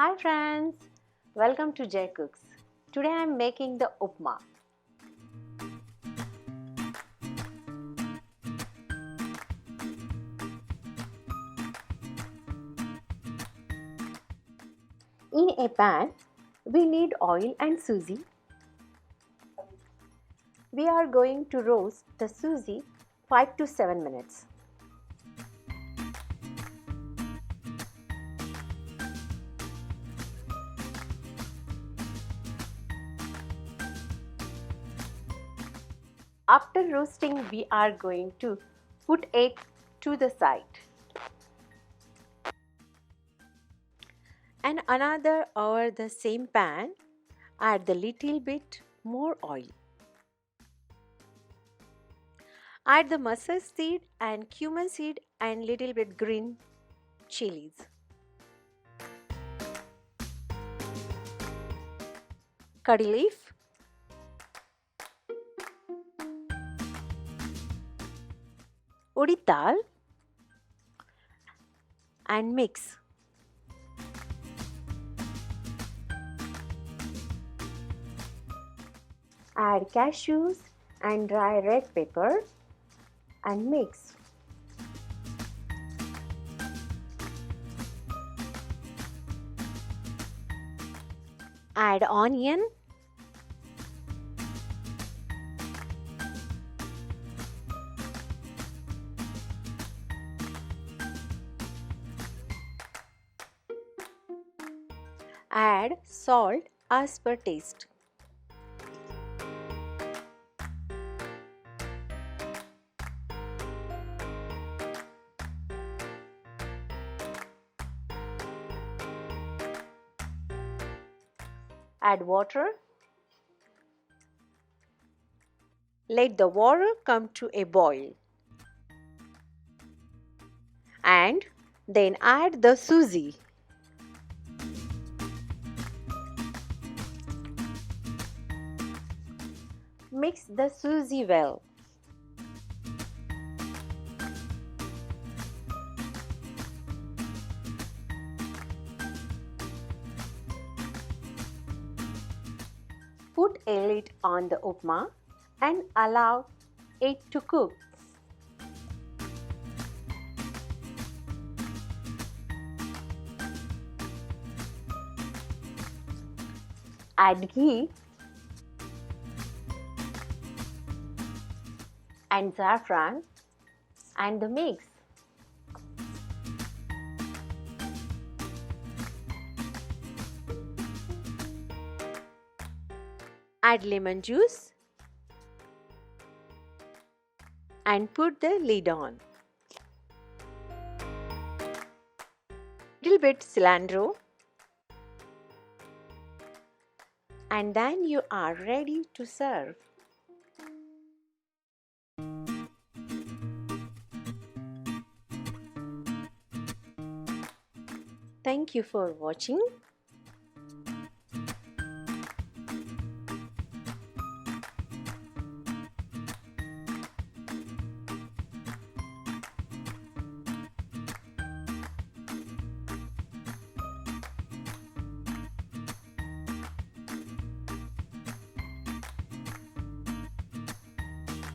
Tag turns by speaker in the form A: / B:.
A: Hi friends, welcome to Jai Cooks. Today I am making the upma. In a pan, we need oil and suji. We are going to roast the suji 5 to 7 minutes. After roasting, we are going to put it to the side. And another over the same pan, add the little bit more oil. Add the mustard seed and cumin seed and little bit green chilies. Curry leaf. Urad dal and mix. Add cashews and dry red pepper and mix. Add onion. Add salt as per taste. Add water. Let the water come to a boil. And then add the suji. Mix the suji well. Put a lid on the upma and allow it to cook. Add ghee and saffron and the mix. Add lemon juice and put the lid on. Little bit cilantro and then you are ready to serve. Thank you for watching.